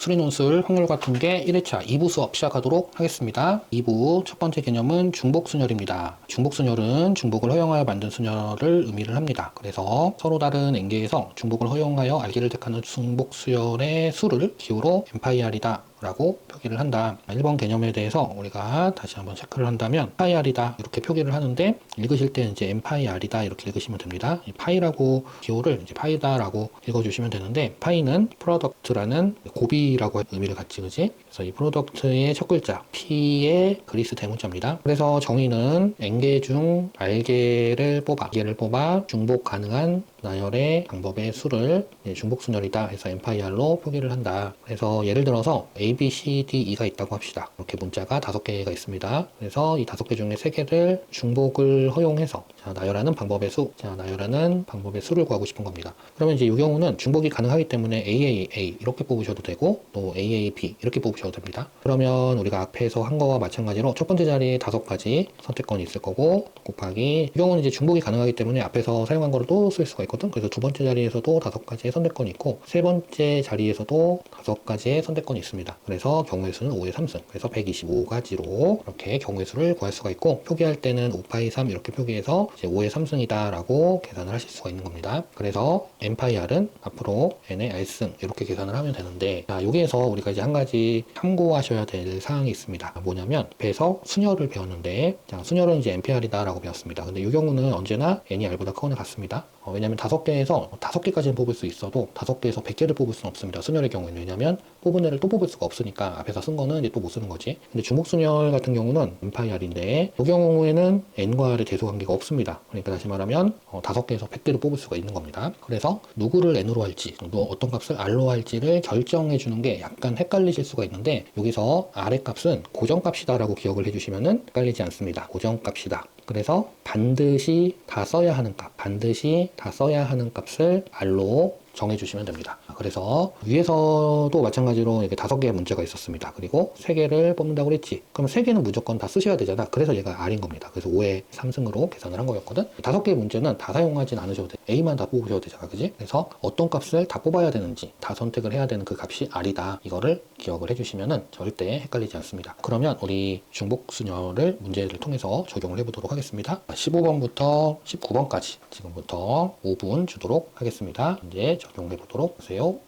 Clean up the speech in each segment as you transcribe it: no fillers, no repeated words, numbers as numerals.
수리논술 확률 같은 게 1회차 2부 수업 시작하도록 하겠습니다. 2부 첫 번째 개념은 중복순열입니다. 중복순열은 중복을 허용하여 만든 순열을 의미를 합니다. 그래서 서로 다른 N개에서 중복을 허용하여 알기를 택하는 중복수열의 수를 기호로 nπr이다 라고 표기를 한다. 1번 개념에 대해서 우리가 다시 한번 체크를 한다면 파이r이다 이렇게 표기를 하는데 읽으실 때는 이제 nπr이다 이렇게 읽으시면 됩니다. 이 파이라고 기호를 이제 파이다라고 읽어주시면 되는데 파이는 프로덕트라는 고비라고 의미를 갖지 그지? 그래서 이 프로덕트의 첫 글자 P의 그리스 대문자입니다. 그래서 정의는 n개 중 r개를 뽑아 중복 가능한 나열의 방법의 수를 중복순열이다 해서 nπr로 표기를 한다. 그래서 예를 들어서 A, B, C, D, E가 있다고 합시다. 이렇게 문자가 5개가 있습니다. 그래서 이 5개 중에 3개를 중복을 허용해서 나열하는 방법의 수를 구하고 싶은 겁니다. 그러면 이제 이 경우는 중복이 가능하기 때문에 AAA 이렇게 뽑으셔도 되고 또 AAB 이렇게 뽑으셔도 됩니다. 그러면 우리가 앞에서 한 거와 마찬가지로 첫 번째 자리에 5가지 선택권이 있을 거고 곱하기 이 경우는 이제 중복이 가능하기 때문에 앞에서 사용한 거를 또 쓸 수가 있거든. 그래서 두 번째 자리에서도 5가지의 선택권이 있고 세 번째 자리에서도 5가지의 선택권이 있습니다. 그래서 경우의 수는 5의 3승 그래서 125가지로 이렇게 경우의 수를 구할 수가 있고 표기할 때는 5파이 3 이렇게 표기해서 이제 5의 3승이다 라고 계산을 하실 수가 있는 겁니다. 그래서 nπr은 앞으로 n의 r승 이렇게 계산을 하면 되는데 자, 여기에서 우리가 이제 한 가지 참고하셔야 될 사항이 있습니다. 뭐냐면 앞에서 순열을 배웠는데 자, 순열은 이제 npr이다 라고 배웠습니다. 근데 이 경우는 언제나 n이 r보다 크거나 같습니다. 왜냐면 5개에서 5개까지는 뽑을 수 있어도 5개에서 100개를 뽑을 수는 없습니다. 순열의 경우에는. 왜냐면 뽑은 애를 또 뽑을 수가 없으니까 앞에서 쓴 거는 이제 또 못 쓰는 거지. 근데 중복순열 같은 경우는 nπr인데 이 경우에는 n과 r의 대소관계가 없습니다. 그러니까 다시 말하면 5개에서 100개를 뽑을 수가 있는 겁니다. 그래서 누구를 n으로 할지 어떤 값을 r로 할지를 결정해 주는 게 약간 헷갈리실 수가 있는데 여기서 r의 값은 고정값이다 라고 기억을 해주시면 헷갈리지 않습니다. 고정값이다. 그래서 반드시 다 써야 하는 값을 r로 정해주시면 됩니다. 그래서 위에서도 마찬가지로 이렇게 5개의 문제가 있었습니다. 그리고 3개를 뽑는다고 그랬지. 그럼 3개는 무조건 다 쓰셔야 되잖아. 그래서 얘가 R인 겁니다. 그래서 5의 3승으로 계산을 한 거였거든. 5개의 문제는 다 사용하진 않으셔도 돼. A만 다 뽑으셔도 되잖아. 그지? 그래서 어떤 값을 다 뽑아야 되는지 다 선택을 해야 되는 그 값이 R이다. 이거를 기억을 해주시면 절대 헷갈리지 않습니다. 그러면 우리 중복순열을 문제를 통해서 적용을 해보도록 하겠습니다. 15번부터 19번까지 지금부터 5분 주도록 하겠습니다. 이제 적용해 보도록 하세요.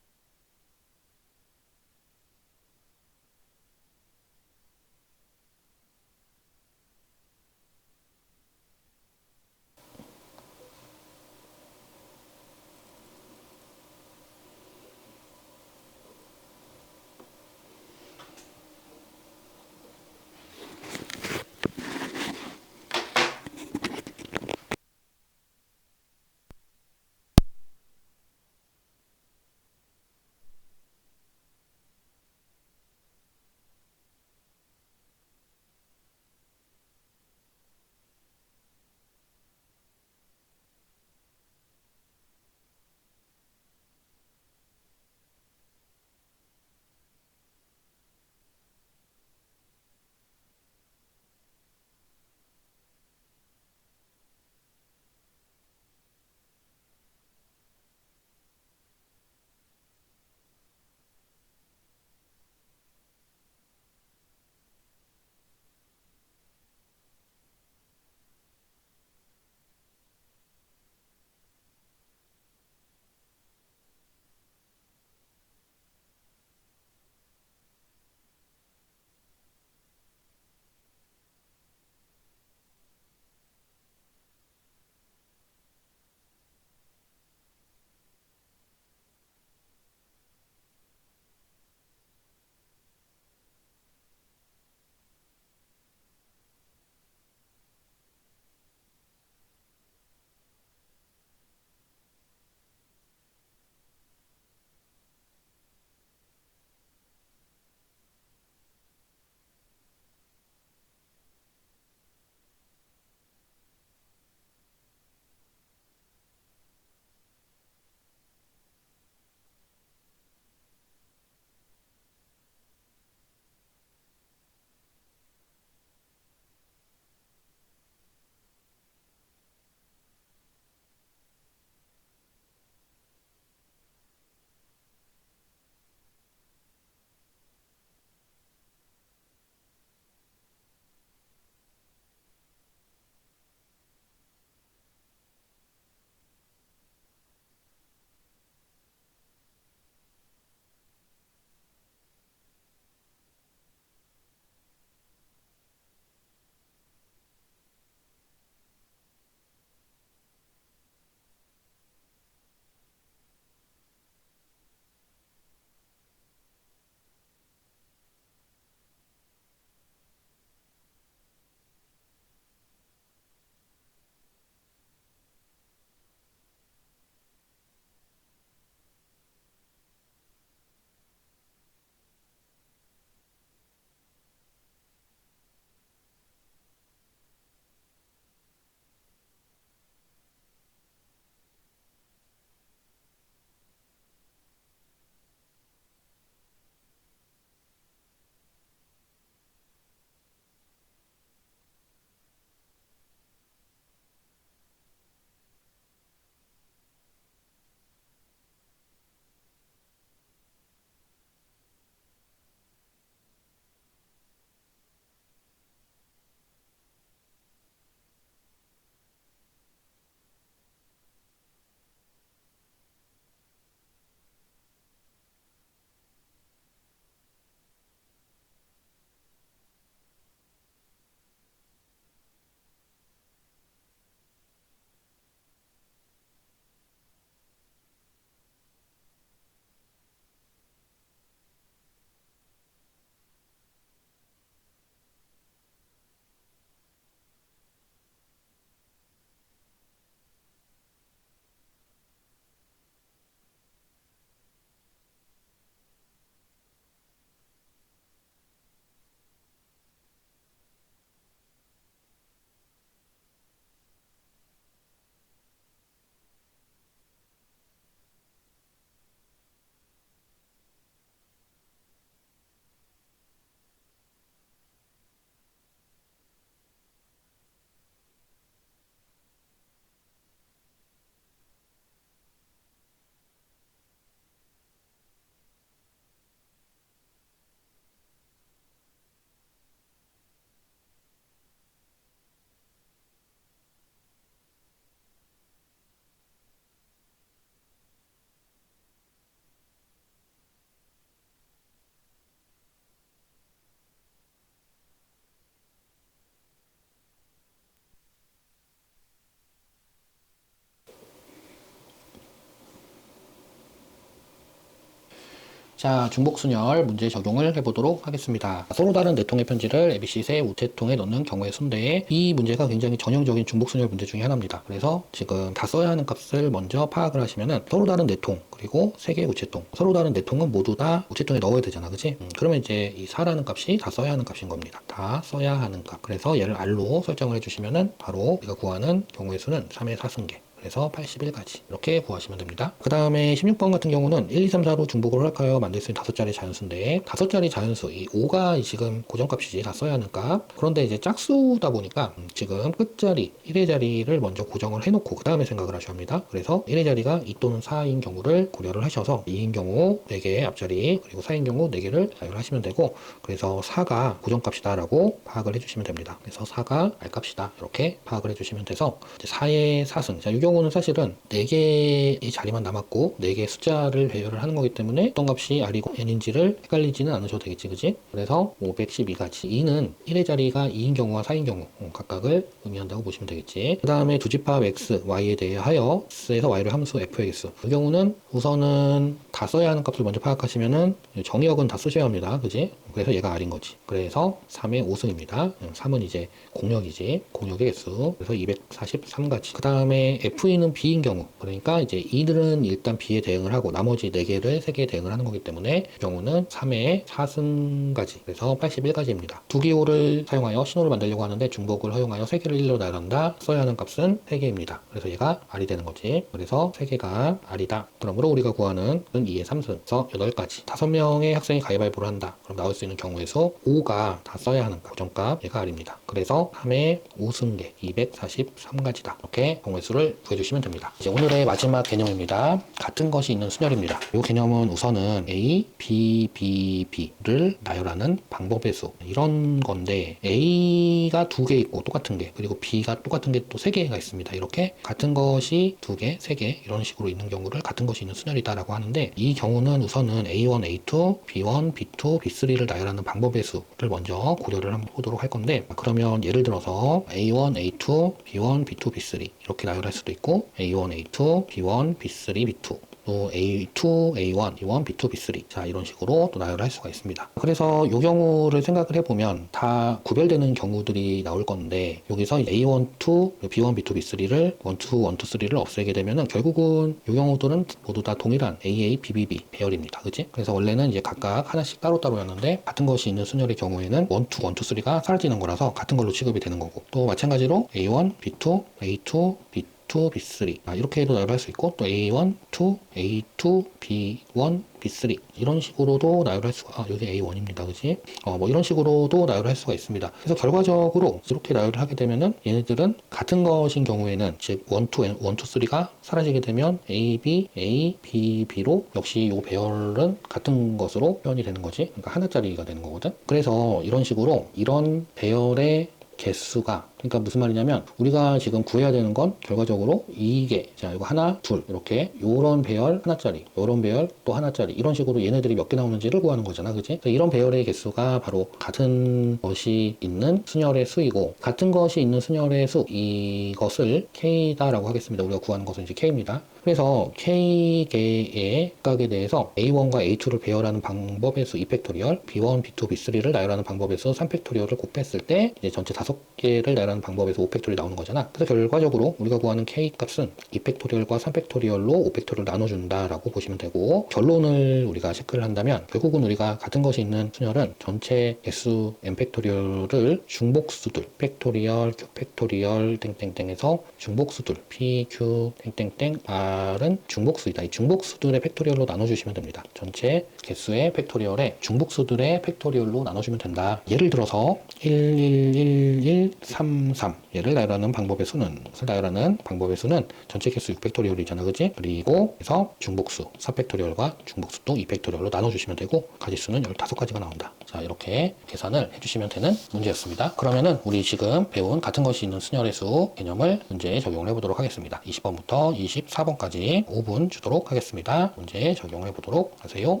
자, 중복순열 문제 적용을 해보도록 하겠습니다. 서로 다른 네 통의 편지를 ABC의 우체통에 넣는 경우의 수인데 이 문제가 굉장히 전형적인 중복순열 문제 중에 하나입니다. 그래서 지금 다 써야 하는 값을 먼저 파악을 하시면은 서로 다른 네 통, 그리고 세 개의 우체통. 서로 다른 네 통은 모두 다 우체통에 넣어야 되잖아, 그치? 그러면 이제 이 4라는 값이 다 써야 하는 값인 겁니다. 다 써야 하는 값. 그래서 얘를 R로 설정을 해주시면은 바로 우리가 구하는 경우의 수는 3의 4승계. 그래서 81가지 이렇게 구하시면 됩니다. 그 다음에 16번 같은 경우는 1, 2, 3, 4로 중복을 허락하여 만들 수 있는 5자리 자연수인데 5자리 자연수, 이 5가 지금 고정값이지 다 써야 하는 값. 그런데 이제 짝수다 보니까 지금 끝자리 1의 자리를 먼저 고정을 해놓고 그 다음에 생각을 하셔야 합니다. 그래서 1의 자리가 2 또는 4인 경우를 고려를 하셔서 2인 경우 4개의 앞자리, 그리고 4인 경우 4개를 사용을 하시면 되고, 그래서 4가 고정값이다 라고 파악을 해주시면 됩니다. 그래서 4가 R값이다 이렇게 파악을 해주시면 돼서 4의 4승. 자, 이 경우는 사실은 4개의 자리만 남았고 4개의 숫자를 배열을 하는 거기 때문에 어떤 값이 R이고 N인지를 헷갈리지는 않으셔도 되겠지, 그지? 그래서 512가지. 2는 1의 자리가 2인 경우와 4인 경우 각각을 의미한다고 보시면 되겠지. 그 다음에 두 집합 X, Y에 대하여 X에서 Y를 함수 F의 개수. 이 경우는 우선은 다 써야 하는 값을 먼저 파악하시면은 정의역은 다 쓰셔야 합니다, 그지? 그래서 얘가 R인 거지. 그래서 3의 5승입니다. 3은 이제 공역이지. 공역의 개수. 그래서 243가지. 그 다음에 F는 B인 경우. 그러니까 이제 이들은 일단 B에 대응을 하고 나머지 4개를 3개에 대응을 하는 거기 때문에 이 경우는 3의 4승까지. 그래서 81가지입니다. 두 기호를 사용하여 신호를 만들려고 하는데 중복을 허용하여 3개를 1로 나눈다. 써야 하는 값은 3개입니다. 그래서 얘가 R이 되는 거지. 그래서 3개가 R이다. 그러므로 우리가 구하는 2의 3승. 그래서 8가지. 5명의 학생이 가위바위보를 한다. 그럼 나올 수 있는 경우의 수 5가 다 써야 하는 값. 고정값 얘가 R입니다. 그래서 3의 5승계 243가지다. 이렇게 경우의 수를 구해주시면 됩니다. 이제 오늘의 마지막 개념입니다. 같은 것이 있는 순열입니다. 이 개념은 우선은 A, B, B, B를 나열하는 방법의 수 이런 건데 A가 2개 있고 똑같은 게, 그리고 B가 똑같은 게 또 3개가 있습니다. 이렇게 같은 것이 2개, 3개 이런 식으로 있는 경우를 같은 것이 있는 순열이다 라고 하는데, 이 경우는 우선은 A1, A2, B1, B2, B3를 나열하는 방법의 수를 먼저 고려를 한번 보도록 할 건데, 그러면 예를 들어서 A1, A2, B1, B2, B3 이렇게 나열할 수도 있고 A1, A2, B1, B3, B2 또 A2, A1, B1, B2, B3 자 이런 식으로 또 나열할 수가 있습니다. 그래서 이 경우를 생각을 해보면 다 구별되는 경우들이 나올 건데, 여기서 A1, 2, B1, B2, B3를 1, 2, 1, 2, 3를 없애게 되면은 결국은 이 경우들은 모두 다 동일한 AA, BBB 배열입니다. 그치? 그래서 원래는 이제 각각 하나씩 따로따로였는데 같은 것이 있는 순열의 경우에는 1, 2, 1, 2, 3가 사라지는 거라서 같은 걸로 취급이 되는 거고, 또 마찬가지로 A1, B2, A2, B2 B3 이렇게도 나열할 수 있고, 또 A1, 2, A2, B1, B3 이런 식으로도 나열할 수가 여기 A1입니다. 그지? 뭐 이런 식으로도 나열할 수가 있습니다. 그래서 결과적으로 이렇게 나열을 하게 되면은 얘네들은 같은 것인 경우에는 즉 1, 2, 1, 2, 3가 사라지게 되면 A, B, A, B, B로 역시 이 배열은 같은 것으로 표현이 되는 거지. 그러니까 하나짜리가 되는 거거든. 그래서 이런 식으로 이런 배열의 개수가, 그러니까 무슨 말이냐면 우리가 지금 구해야 되는 건 결과적으로 이게, 자 이거 하나 둘 이렇게 요런 배열 하나짜리, 요런 배열 또 하나짜리, 이런 식으로 얘네들이 몇 개 나오는지를 구하는 거잖아, 그치? 이런 배열의 개수가 바로 같은 것이 있는 순열의 수이고, 같은 것이 있는 순열의 수 이것을 K다라고 하겠습니다. 우리가 구하는 것은 이제 K입니다. 그래서 K개의 각각에 대해서 A1과 A2를 배열하는 방법의 수 2팩토리얼, B1, B2, B3를 나열하는 방법의 수 3팩토리얼을 곱했을 때 이제 전체 5개를 나열하는 방법에서 5팩토리얼이 나오는 거잖아. 그래서 결과적으로 우리가 구하는 K 값은 2팩토리얼과 3팩토리얼로 5팩토리얼을 나눠준다라고 보시면 되고, 결론을 우리가 체크를 한다면 결국은 우리가 같은 것이 있는 순열은 전체 개수 N팩토리얼을 중복수들 팩토리얼, Q 팩토리얼 땡땡땡에서 중복수들 P, Q 땡땡땡 R은 중복수이다. 이 중복수들의 팩토리얼로 나눠주시면 됩니다. 전체 개수의 팩토리얼에 중복수들의 팩토리얼로 나눠주면 된다. 예를 들어서 1, 1, 1, 1, 3, 3 얘를 나열하는 방법의 수는 전체 개수 6팩토리얼이잖아, 그지? 그리고 그래서 중복수 4팩토리얼과 중복수 또 2팩토리얼로 나눠주시면 되고 가지수는 15가지가 나온다. 자 이렇게 계산을 해주시면 되는 문제였습니다. 그러면은 우리 지금 배운 같은 것이 있는 순열의 수 개념을 문제에 적용을 해보도록 하겠습니다. 20번부터 24번까지 5분 주도록 하겠습니다. 문제에 적용해 보도록 하세요.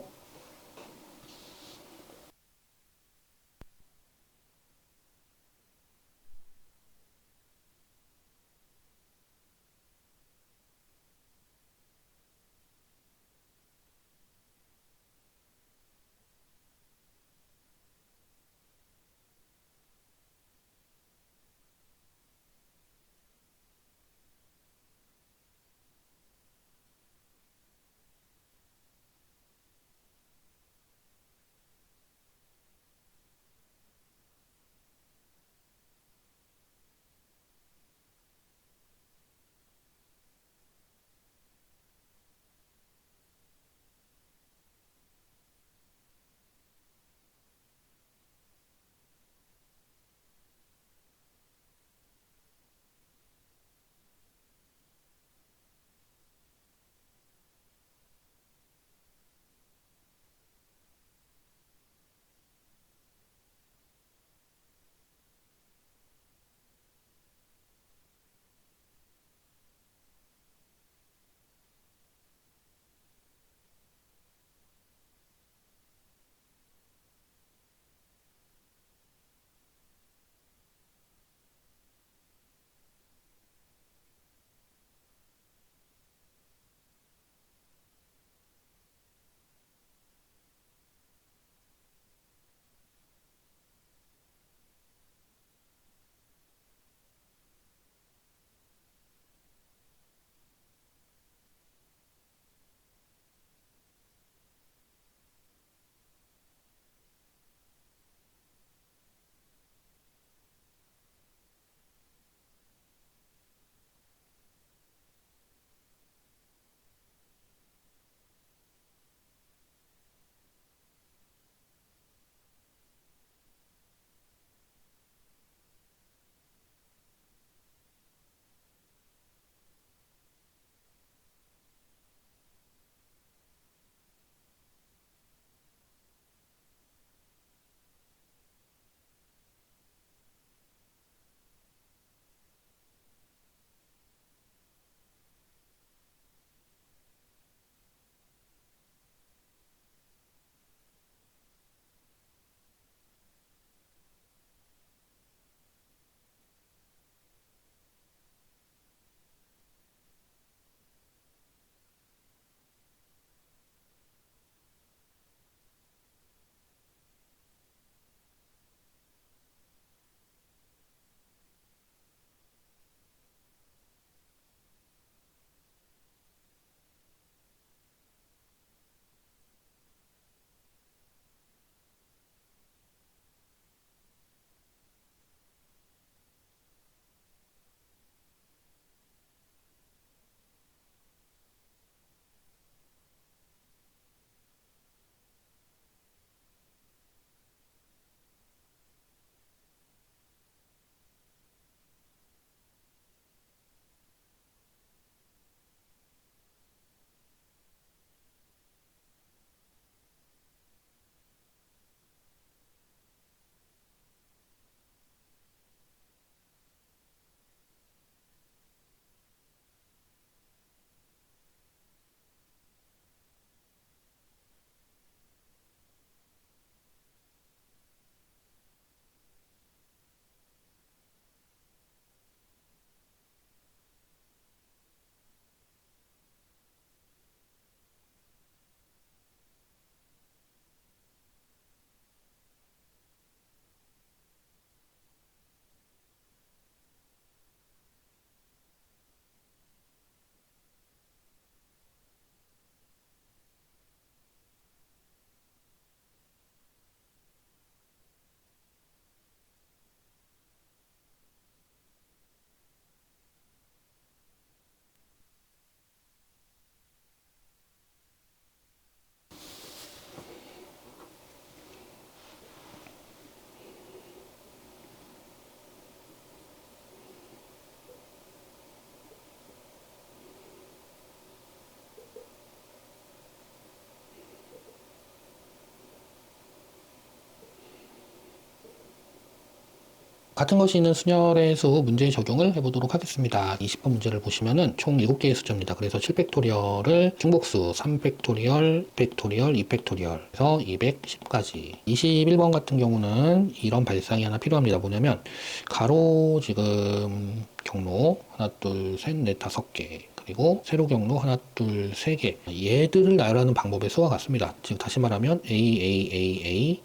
같은 것이 있는 순열의 수 문제 적용을 해보도록 하겠습니다. 20번 문제를 보시면은 총 7개의 숫자입니다. 그래서 7팩토리얼을 중복수 3팩토리얼, 팩토리얼, 2팩토리얼 그래서 210까지. 21번 같은 경우는 이런 발상이 하나 필요합니다. 뭐냐면 가로 지금 경로 하나 둘 셋 넷 다섯 개 그리고 세로 경로 하나 둘 세 개 얘들을 나열하는 방법의 수와 같습니다. 즉 다시 말하면 A,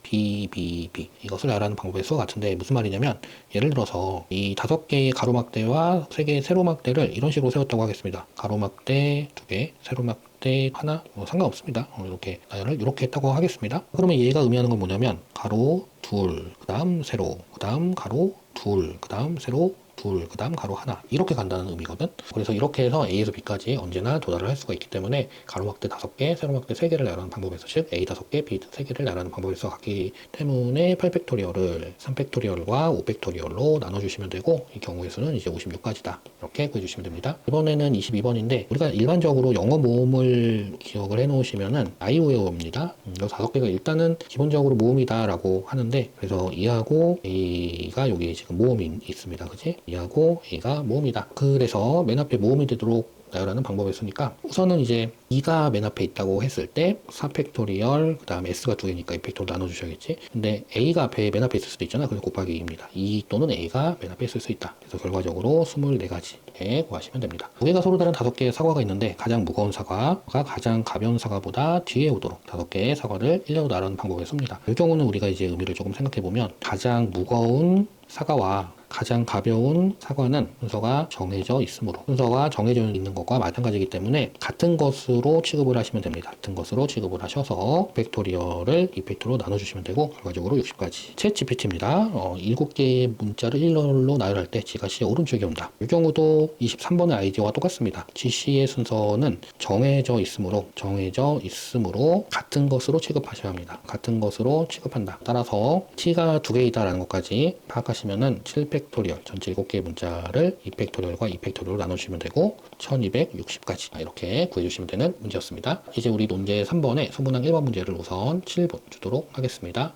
B, B, B 이것을 나열하는 방법의 수와 같은데 무슨 말이냐면 예를 들어서 이 5개의 가로막대와 3개의 세로막대를 이런 식으로 세웠다고 하겠습니다. 가로막대 2개, 세로막대 하나 뭐 상관없습니다. 이렇게 나열을 이렇게 했다고 하겠습니다. 그러면 얘가 의미하는 건 뭐냐면 가로 둘, 그 다음 세로, 그 다음 가로 둘, 그 다음 세로 둘, 그 다음 가로 하나 이렇게 간다는 의미거든. 그래서 이렇게 해서 A에서 B까지 언제나 도달을 할 수가 있기 때문에 가로막대 5개, 세로막대 3개를 나열하는 방법에서 즉 A 5개, B 3개를 나열하는 방법에서 같기 때문에 8팩토리얼을 3팩토리얼과 5팩토리얼로 나눠주시면 되고 이 경우의 수는 이제 56까지다. 이렇게 구해주시면 됩니다. 이번에는 22번인데 우리가 일반적으로 영어 모음을 기억을 해 놓으시면은 아이오에오입니다. 이 5개가 일단은 기본적으로 모음이다라고 하는데 그래서 E하고 A가 여기 지금 모음이 있습니다. 그지? E하고 A가 모음이다. 그래서 맨 앞에 모음이 되도록 나열하는 방법을 쓰니까 우선은 이제 2가 맨 앞에 있다고 했을 때 4팩토리얼 그 다음에 S가 2개니까 2팩토리얼 나눠주셔야겠지. 근데 A가 맨 앞에 있을 수도 있잖아. 그래서 곱하기 2입니다. 2 또는 A가 맨 앞에 있을 수 있다. 그래서 결과적으로 24가지 구하시면 됩니다. 무게가 서로 다른 5개의 사과가 있는데 가장 무거운 사과가 가장 가벼운 사과보다 뒤에 오도록 5개의 사과를 일렬로 나누는 방법을 씁니다. 이 경우는 우리가 이제 의미를 조금 생각해보면 가장 무거운 사과와 가장 가벼운 사과는 순서가 정해져 있으므로 순서가 정해져 있는 것과 마찬가지이기 때문에 같은 것으로 취급을 하시면 됩니다. 같은 것으로 취급을 하셔서 팩토리얼을 2팩토리얼로 나눠주시면 되고 결과적으로 60까지. 챗 GPT입니다. 7개의 문자를 일렬로 나열할 때 G가 오른쪽에 온다. 이 경우도 23번의 아이디어와 똑같습니다. GC의 순서는 정해져 있으므로 같은 것으로 취급하셔야 합니다. 같은 것으로 취급한다. 따라서 T가 2개이다라는 것까지 파악하시면은 7팩토리얼 전체 7개의 문자를 2팩토리얼과 2팩토리얼로 나눠주시면 되고 1260까지 이렇게 구해주시면 되는 문제였습니다. 이제 우리 논제 3번에 소문항 1번 문제를 우선 7분 주도록 하겠습니다.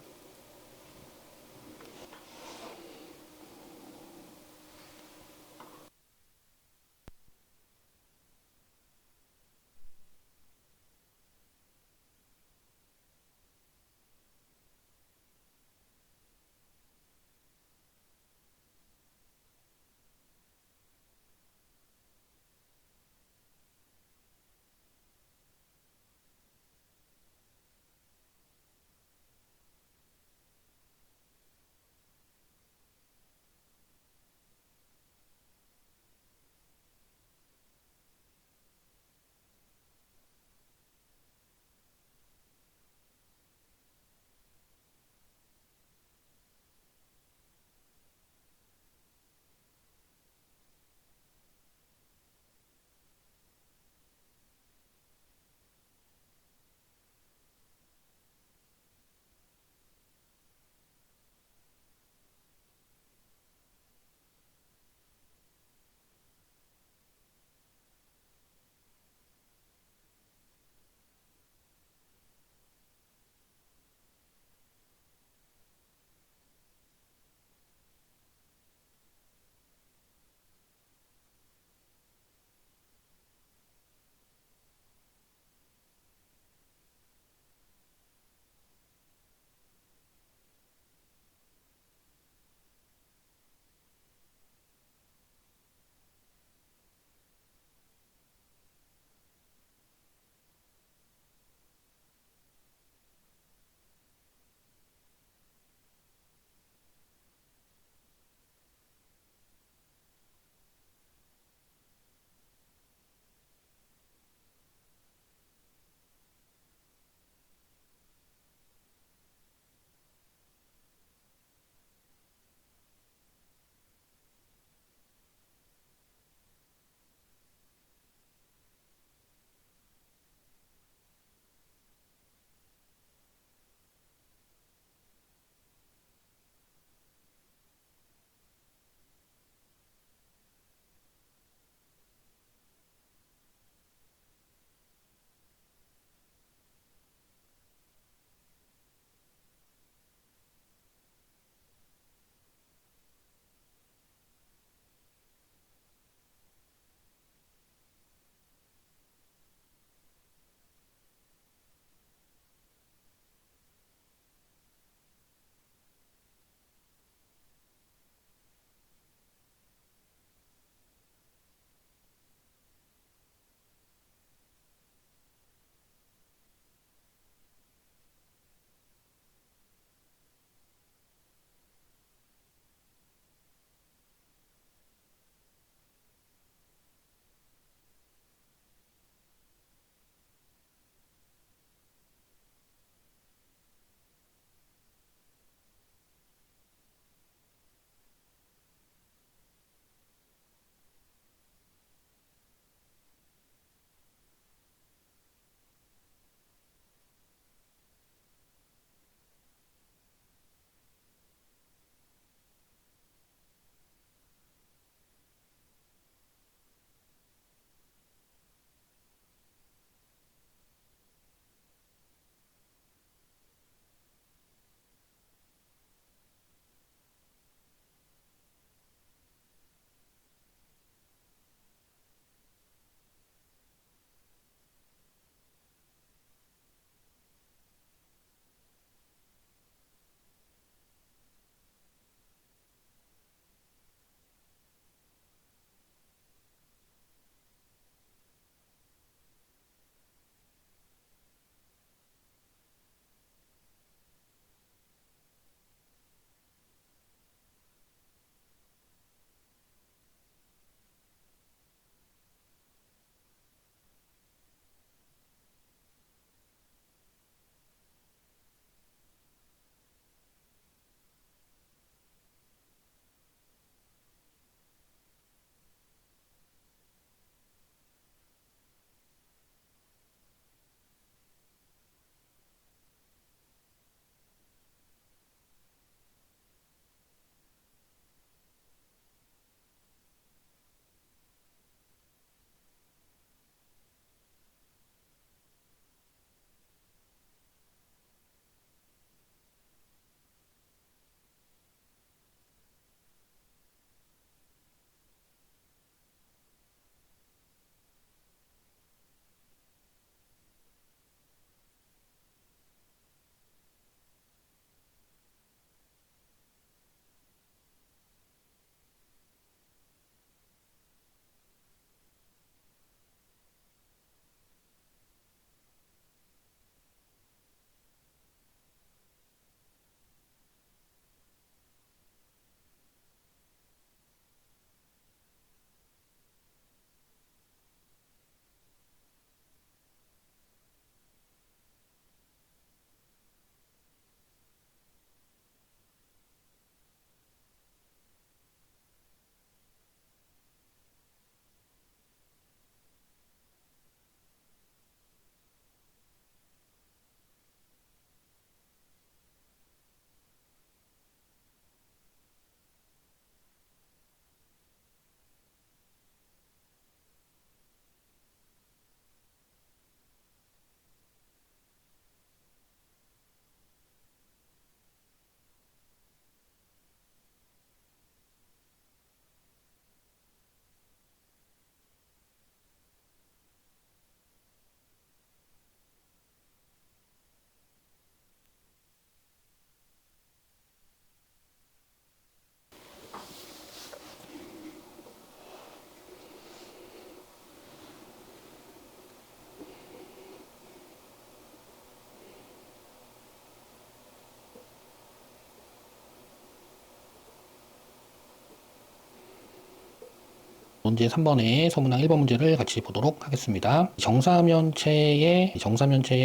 문제 3번에 서문항 1번 문제를 같이 보도록 하겠습니다. 정사면체의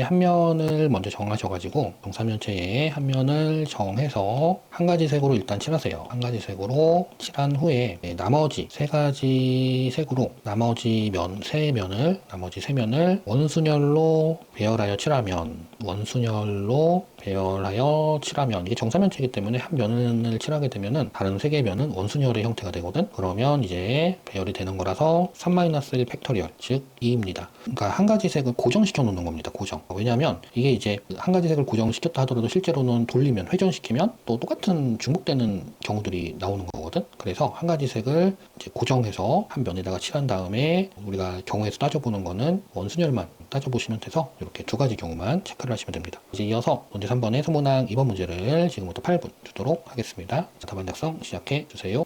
한 면을 먼저 정하셔가지고 정사면체의 한 면을 정해서 한 가지 색으로 일단 칠하세요. 한 가지 색으로 칠한 후에 나머지 세 가지 색으로 나머지 세 면을 원순열로 배열하여 칠하면 이게 정사면체이기 때문에 한 면을 칠하게 되면은 다른 세 개의 면은 원순열의 형태가 되거든. 그러면 이제 배열이 되는 거라서 3-1 팩토리얼, 즉 2입니다. 그러니까 한 가지 색을 고정시켜 놓는 겁니다. 고정. 왜냐하면 이게 이제 한 가지 색을 고정시켰다 하더라도 실제로는 돌리면 회전시키면 또 똑같은 중복되는 경우들이 나오는 거거든. 그래서 한 가지 색을 이제 고정해서 한 면에다가 칠한 다음에 우리가 경우에서 따져보는 거는 원순열만 따져보시면 돼서 이렇게 두 가지 경우만 체크를 하시면 됩니다. 이제 이어서 문제 3번의 서문항 2번 문제를 지금부터 8분 주도록 하겠습니다. 답안 작성 시작해 주세요.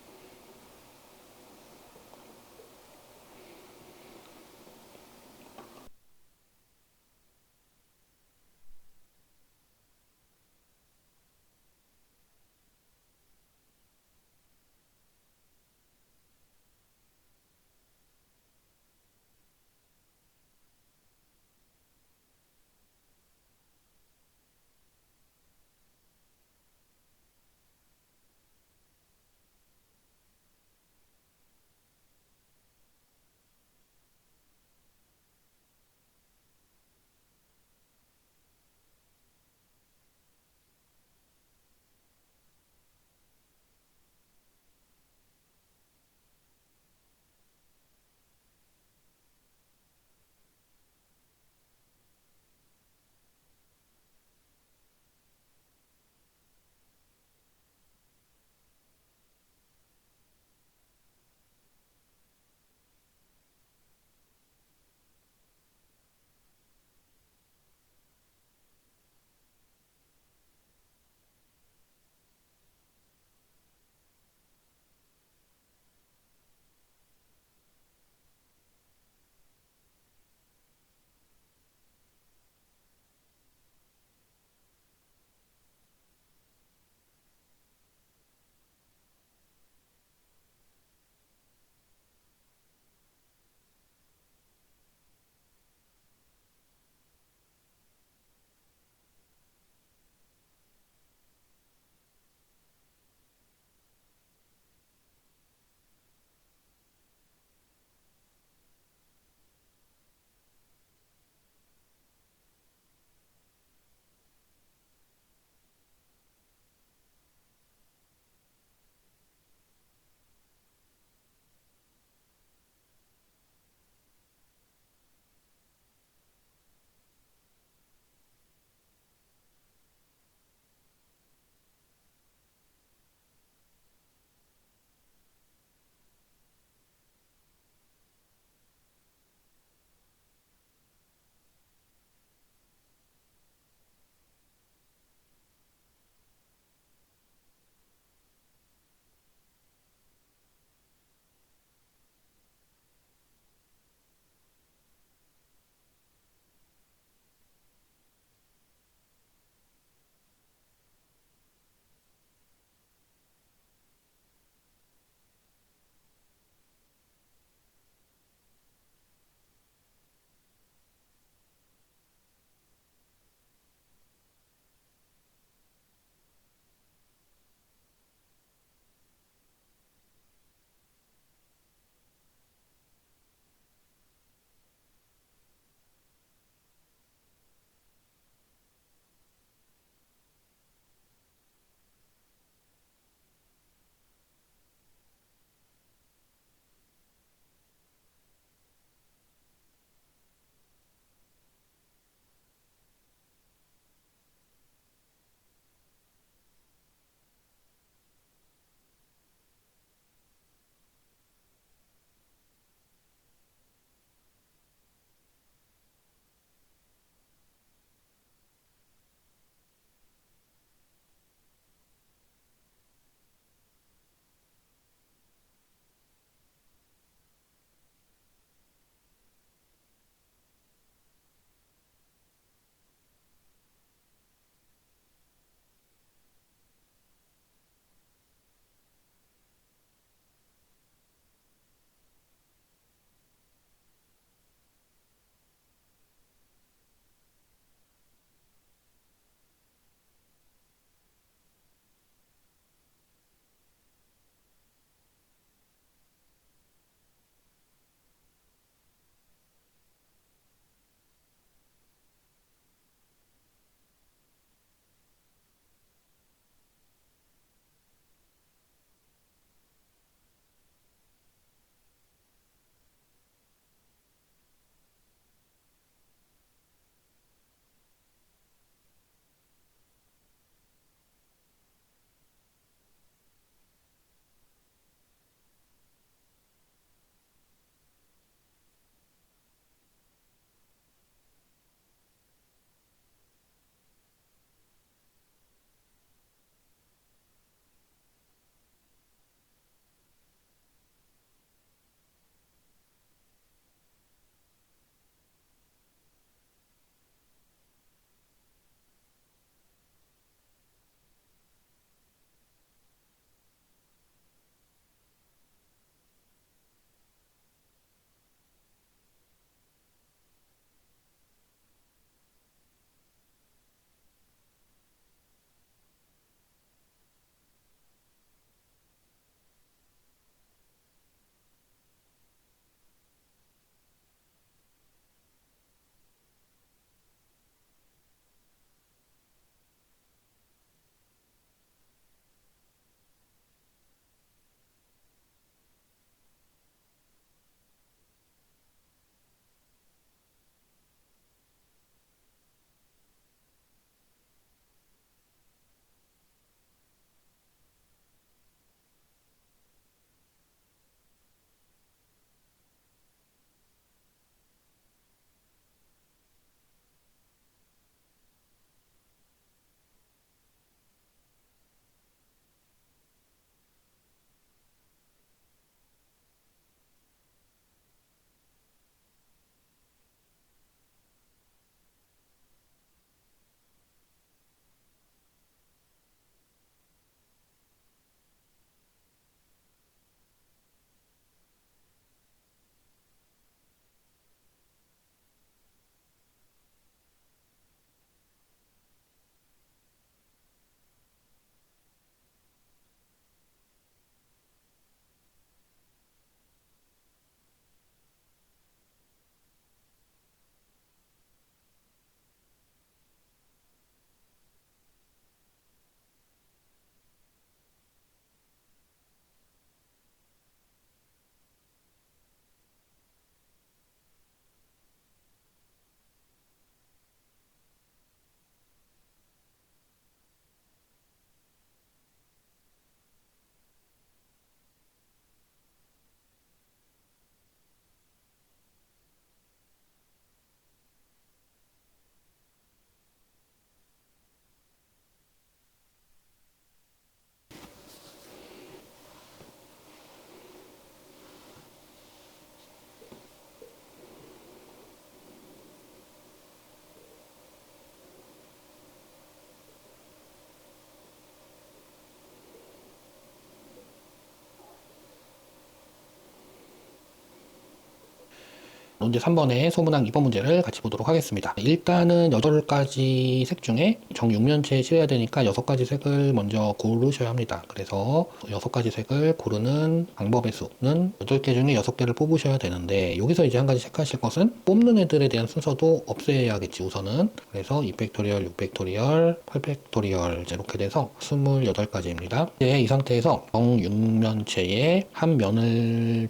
문제 3번에 소문항 2번 문제를 같이 보도록 하겠습니다. 일단은 8가지 색 중에 정 6면체에 칠해야 되니까 6가지 색을 먼저 고르셔야 합니다. 그래서 6가지 색을 고르는 방법의 수는 8개 중에 6개를 뽑으셔야 되는데, 여기서 이제 한 가지 체크하실 것은 뽑는 애들에 대한 순서도 없애야겠지 우선은. 그래서 2팩토리얼, 6팩토리얼, 8팩토리얼 이렇게 돼서 28가지입니다. 이제 이 상태에서 정 6면체에 한 면을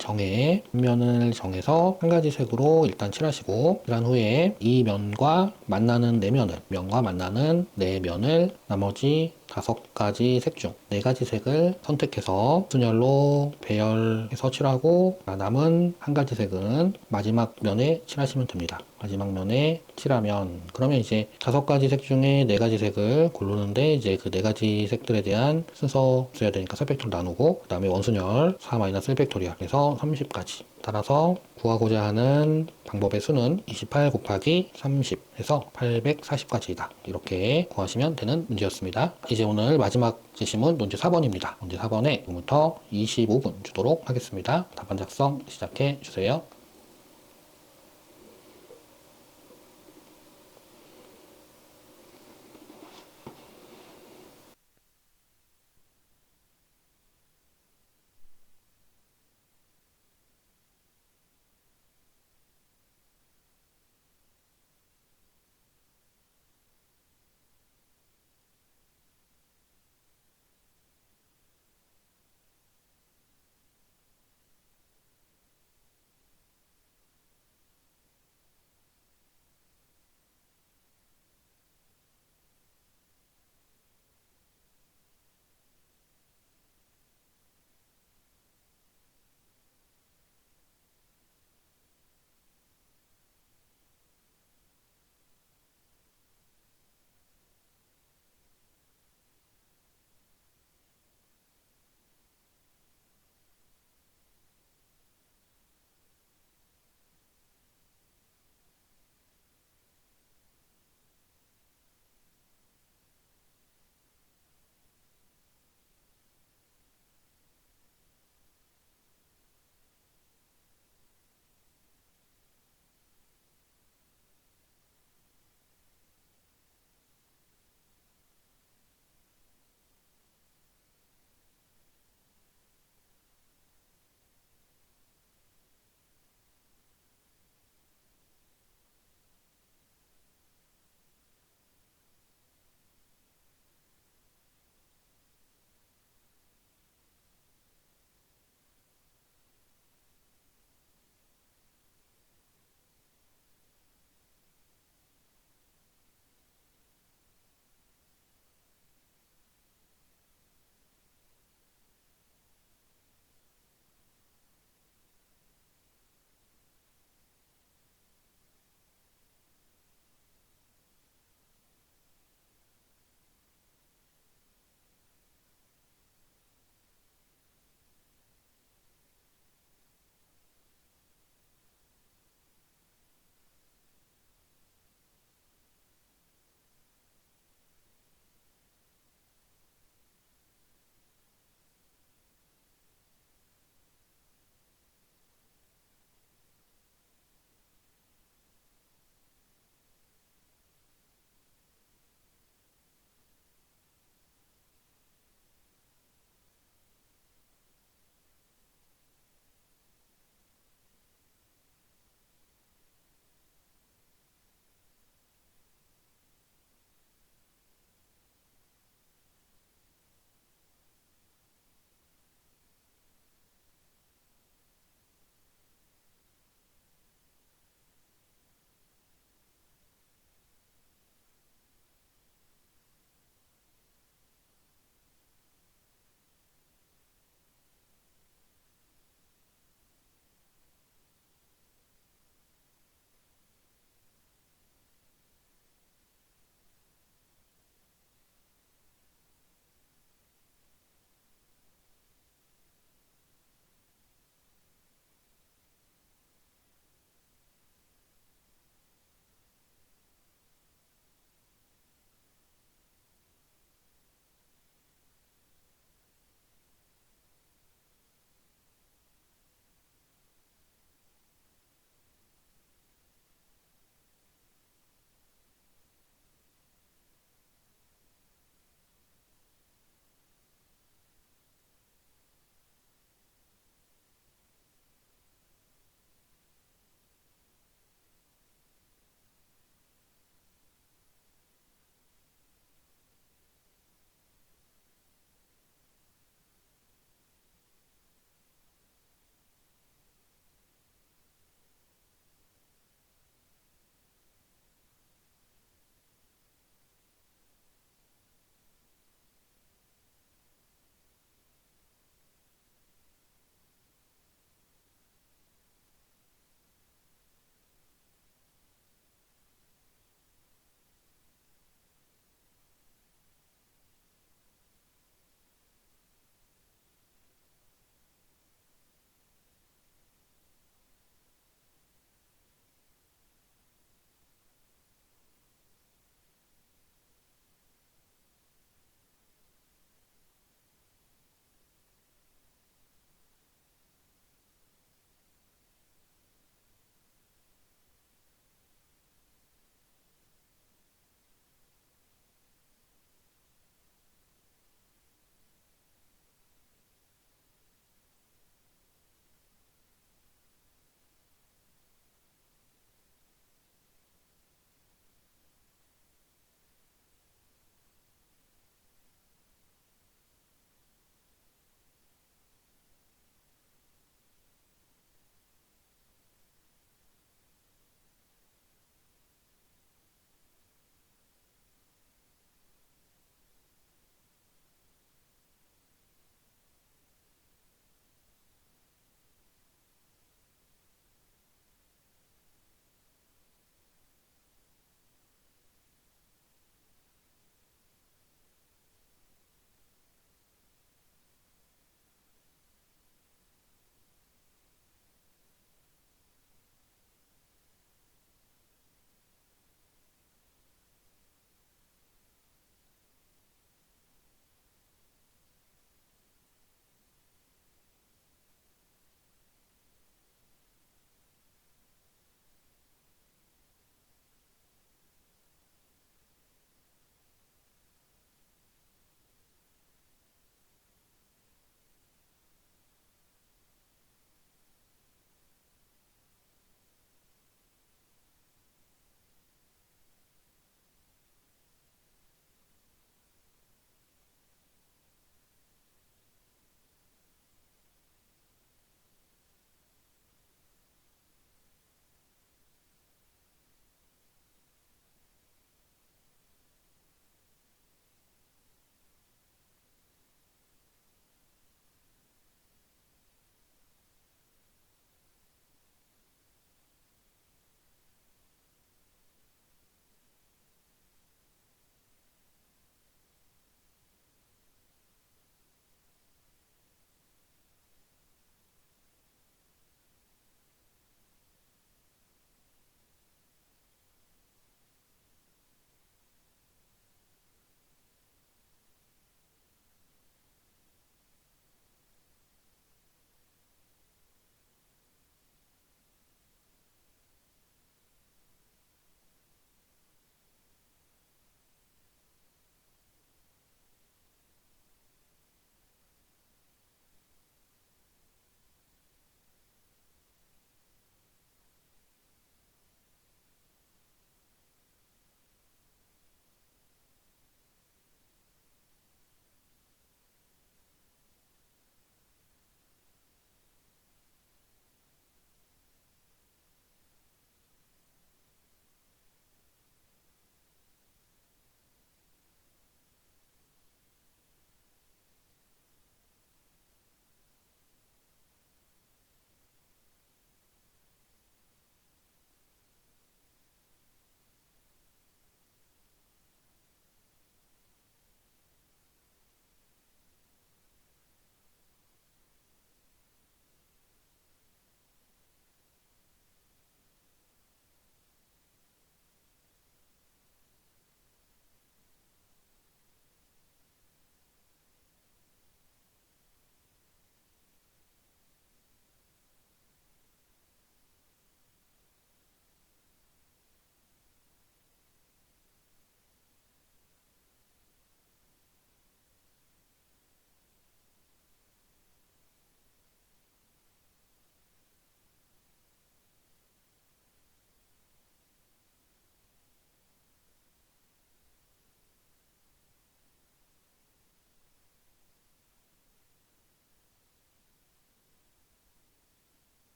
정해서 한 가지 색으로 일단 칠하시고, 그런 후에 이 면과 만나는 네 면을 나머지 5가지 색 중 4가지 색을 선택해서 순열로 배열해서 칠하고, 남은 한 가지 색은 마지막 면에 칠하시면 됩니다. 마지막 면에 칠하면, 그러면 이제 5가지 색 중에 4가지 색을 고르는데, 이제 그 4가지 색들에 대한 순서 써야 되니까 설팩토를 나누고, 그 다음에 원순열 4-1팩토리얼 해서 30가지. 따라서 구하고자 하는 방법의 수는 28 곱하기 30 해서 840가지이다. 이렇게 구하시면 되는 문제였습니다. 이제 오늘 마지막 제시문 문제 4번입니다. 문제 4번에 지금부터 25분 주도록 하겠습니다. 답안 작성 시작해 주세요.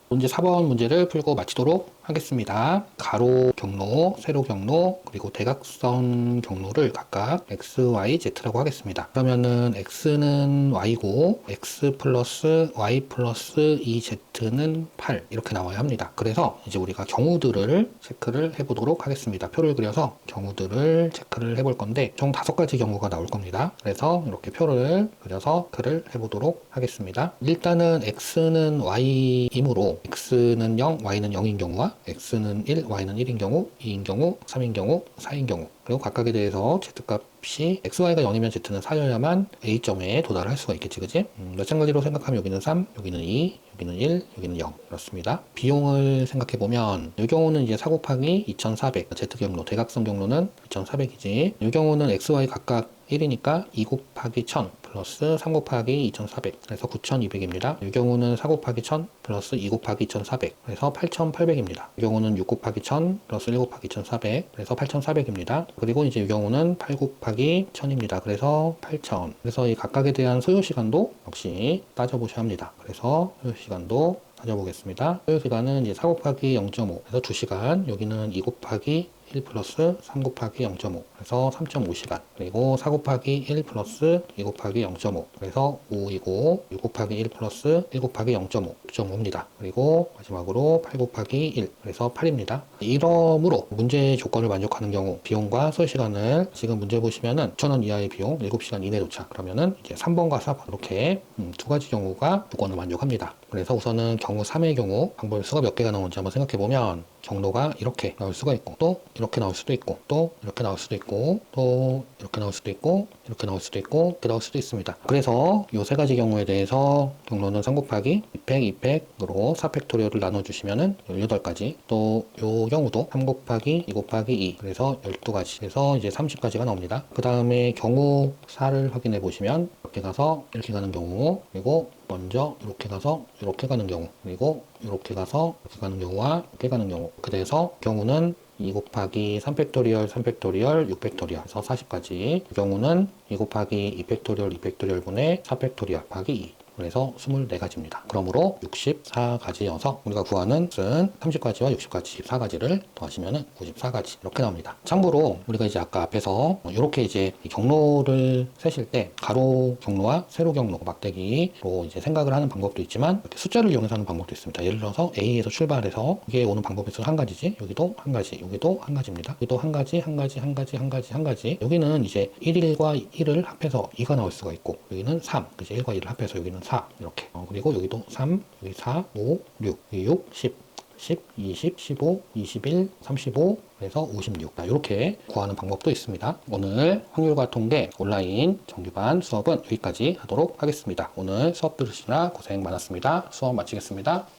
문제 4번 문제를 풀고 마치도록 하겠습니다. 가로 경로, 세로 경로, 그리고 대각선 경로를 각각 x, y, z라고 하겠습니다. 그러면은 x는 y고 x 플러스 y 플러스 2z는 8 이렇게 나와야 합니다. 그래서 이제 우리가 경우들을 체크를 해보도록 하겠습니다. 표를 그려서 경우들을 체크를 해볼 건데 총 5가지 경우가 나올 겁니다. 그래서 이렇게 표를 그려서 체크를 해보도록 하겠습니다. 일단은 x는 y이므로 x는 0, y는 0인 경우와 x는 1, y는 1인 경우, 2인 경우, 3인 경우, 4인 경우 그리고 각각에 대해서 z값이 xy가 0이면 z는 4여야만 a점에 도달할 수가 있겠지 그지? 마찬가지로 생각하면 여기는 3, 여기는 2, 여기는 1, 여기는 0 이렇습니다. 비용을 생각해보면 이 경우는 이제 4 곱하기 2400 z경로, 대각선 경로는 2400이지 이 경우는 xy 각각 1이니까 2 곱하기 1000 플러스 3 곱하기 2400 그래서 9200입니다. 이 경우는 4 곱하기 1000 플러스 2 곱하기 2400 그래서 8800입니다. 이 경우는 6 곱하기 1000 플러스 1 곱하기 2400 그래서 8400입니다. 그리고 이제 이 경우는 8 곱하기 1000입니다. 그래서 8000 그래서 이 각각에 대한 소요시간도 역시 따져보셔야 합니다. 그래서 소요시간도 따져보겠습니다. 소요시간은 이제 4 곱하기 0.5 그래서 2시간 여기는 2 곱하기 1 플러스 3 곱하기 0.5 그래서 3.5시간 그리고 4 곱하기 1 플러스 2 곱하기 0.5 그래서 5이고 6 곱하기 1 플러스 1 곱하기 0.5 6.5입니다. 그리고 마지막으로 8 곱하기 1 그래서 8입니다. 이러므로 문제의 조건을 만족하는 경우 비용과 소요시간을 지금 문제 보시면은 9,000원 이하의 비용 7시간 이내 도착 그러면은 이제 3번과 4번 이렇게 2가지 경우가 조건을 만족합니다. 그래서 우선은 경우 3의 경우 방법의 수가 몇 개가 나오는지 한번 생각해보면 경로가 이렇게 나올 수가 있고 또 이렇게 나올 수도 있고 또 이렇게 나올 수도 있고 또 이렇게 나올 수도 있고 이렇게 나올 수도 있고 이렇게 나올 수도 있습니다. 그래서 이 3가지 경우에 대해서 경로는 3 곱하기 200, 200으로 4팩토리얼을 나눠주시면은 18가지 또 이 경우도 3 곱하기 2 곱하기 2 그래서 12가지 그래서 이제 30가지가 나옵니다. 그 다음에 경우 4를 확인해 보시면 이렇게 가서 이렇게 가는 경우 그리고 먼저 이렇게 가서 이렇게 가는 경우 그리고 이렇게 가서 이렇게 가는 경우와 이렇게 가는 경우 그래서 경우는 2 곱하기 3팩토리얼 3팩토리얼 6팩토리얼 그래서 40가지 이 경우는 2 곱하기 2팩토리얼 2팩토리얼 분의 4팩토리얼 하기 2 그래서 24가지입니다. 그러므로 64가지여서 우리가 구하는 것은 30가지와 60가지 14가지를 더하시면 94가지 이렇게 나옵니다. 참고로 우리가 이제 아까 앞에서 이렇게 이제 경로를 세실 때 가로 경로와 세로 경로 막대기로 이제 생각을 하는 방법도 있지만 이렇게 숫자를 이용해서 하는 방법도 있습니다. 예를 들어서 A에서 출발해서 이게 오는 방법에서 한 가지지 여기도 한 가지 여기도 한 가지입니다. 여기도 한 가지 한 가지 한 가지 한 가지 한 가지 여기는 이제 1과 1을 합해서 2가 나올 수가 있고 여기는 3 그래서 1과 2를 합해서 여기는 4 이렇게 그리고 여기도 3 여기 4 5 6 여기 6 10 10 20 15 21 35 그래서 56 이렇게 구하는 방법도 있습니다. 오늘 확률과 통계 온라인 정규반 수업은 여기까지 하도록 하겠습니다. 오늘 수업 들으시느라 고생 많았습니다. 수업 마치겠습니다.